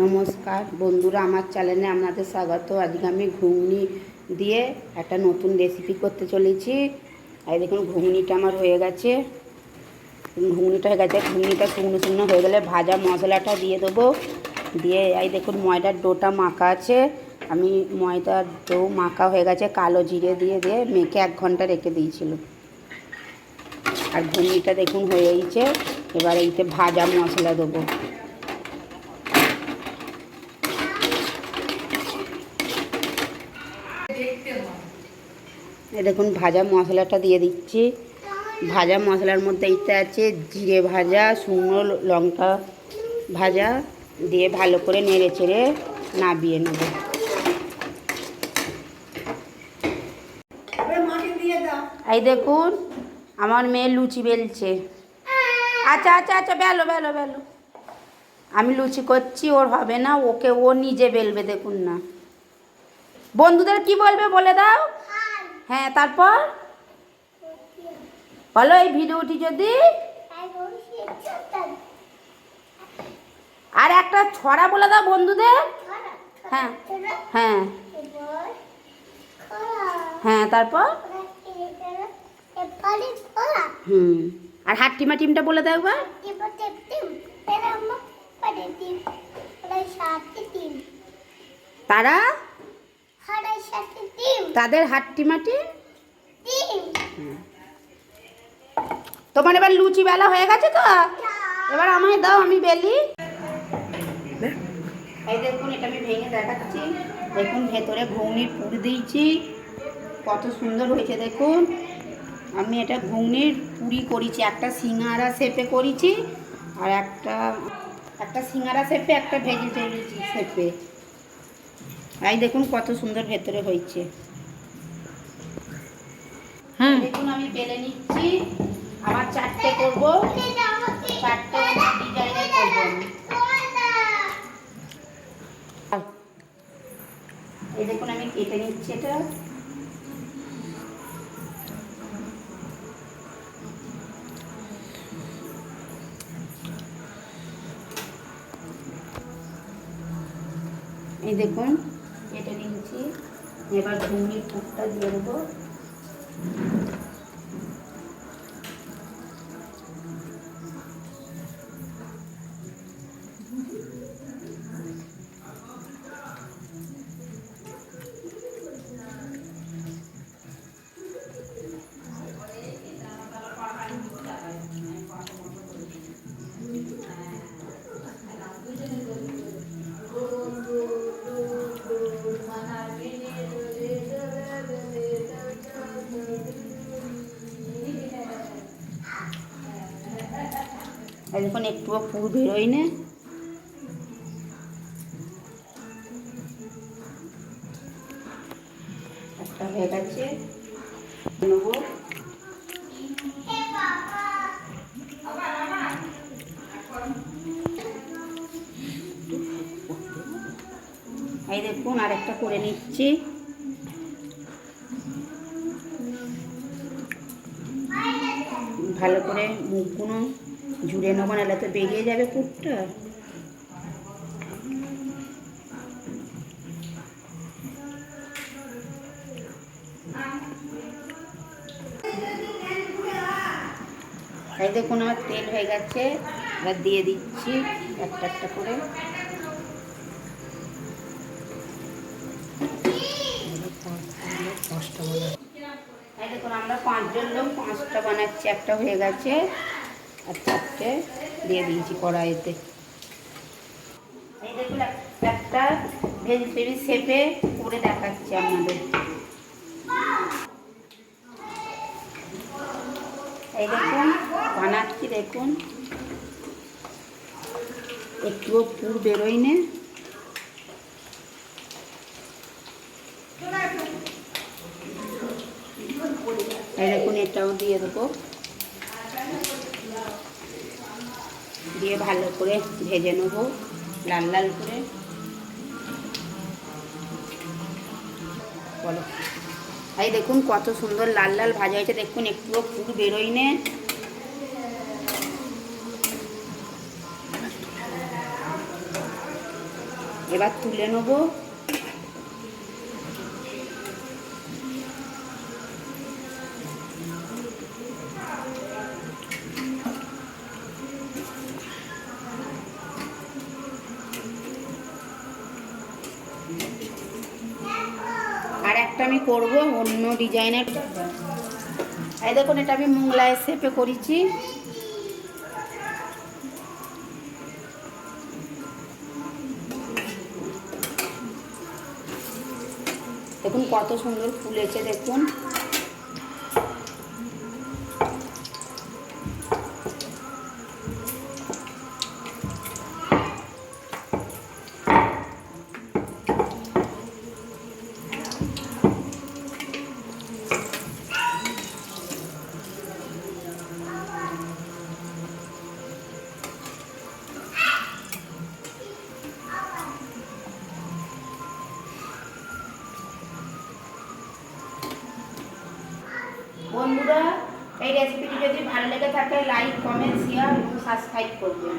নমস্কার বন্ধুরা, আমার চ্যানেলে আপনাদের স্বাগত। আজকে আমি ঘুগনি দিয়ে একটা নতুন রেসিপি করতে চলেছি। আর দেখুন ঘুগনিটা আমার হয়ে গেছে। ঘুগনিটা শুকনো শুকনো হয়ে গেলে ভাজা মশলাটা দিয়ে দেবো। দিয়ে এই দেখুন ময়দার ডোটা মাখা আছে। আমি ময়দার ডো মাখা হয়ে গেছে, কালো জিরে দিয়ে দিয়ে মেখে 1 ঘন্টা রেখে দিয়েছিল। আর ঘুগনিটা দেখুন হয়ে গেছে। এবার এইতে ভাজা মশলা দেবো। দেখুন ভাজা মশলাটা দিয়ে দিচ্ছি। ভাজা মশলার মধ্যে এইটা আছে জিরে ভাজা, শুকনো লঙ্কা ভাজা দিয়ে ভালো করে নেড়ে চেড়ে নাবিয়ে নেব। এই দেখুন আমার মেয়ে লুচি বেলছে। আচ্ছা আচ্ছা আচ্ছা, বেলো বেলো বেলো। আমি লুচি করছি, ওর হবে না, ওকে ও নিজে বেলবে। দেখুন না, বন্ধুদের কি বলবে বলে দাও। হ্যাঁ, তারপর বলো এই ভিডিওটি যদি আর একটা ছড়া বলে দাও বন্ধুদের। হ্যাঁ হ্যাঁ হ্যাঁ, তারপর আর হাট্টিমা টিমটা বলে দাও একবার। তারা তাদের হাট্টিমা টিম। তোমার এবার লুচি বেলা হয়ে গেছে তো, এবার আমায় দাও, আমি বেলি। এই দেখুন এটা আমি ভেঙে দেখাচ্ছি। দেখুন ভেতরে ঘুগনির পুর দিয়েছি, কত সুন্দর হয়েছে দেখুন। আমি এটা ঘুগনির পুরি করেছি, একটা সিঙ্গারা শেপে করেছি আর একটা সিঙ্গারা শেপে, একটা ভেজিটেবল শেপে। এই দেখুন কত সুন্দর ভেতরে হয়েছে। হ্যাঁ দেখুন আমি বেলে নিচ্ছি। আবার 4টে করবো, 4টে ডিজাইনের করবো আমি। এই দেখুন আমি কেটে নিচ্ছি এটা। এই দেখুন কেটে নিচ্ছি। এবার ঘুগনির পুরটা দিয়ে দেবো। দেখুন একটুও পুর বেরোয় না। একটা হয়ে গেছে, নেবো। এই দেখুন আরেকটা করে নিচ্ছি। ভালো করে মুখগুলো ঝুড়ে নেবো, নাহলে তো বেরিয়ে যাবে পুরটা। এই দেখুন আমার তেল হয়ে গেছে, এবার দিয়ে দিচ্ছি একটা একটা করে। এই দেখুন আমরা 5 জন লোক, 5টা বানাচ্ছি। একটা হয়ে গেছে আর 4টে দিয়ে দিয়েছি কড়াইতে। এই দেখুন একটা ভেজিটেবল শেপে করে দেখাচ্ছি আপনাদের। এই দেখুন বানাচ্ছি, দেখুন একটুও পুর বেরোয় না। এই দেখুন এটাও দিয়ে দেবো, দিয়ে ভালো করে ভেজে নেবো লাল লাল করে। বলো, এই দেখুন কত সুন্দর লাল লাল ভাজা হয়েছে। দেখুন একটুও পুর বেরোয় না। এবার তুলে নেব। আর একটা আমি করব অন্য ডিজাইনের। এই দেখুন, এটা আমি মোগলাই শেপে করেছি। দেখুন কত সুন্দর ফুলেছে দেখুন। বন্ধুরা, এই রেসিপিটি যদি ভালো লেগে থাকে লাইক, কমেন্ট, শেয়ার এবং সাবস্ক্রাইব করবেন।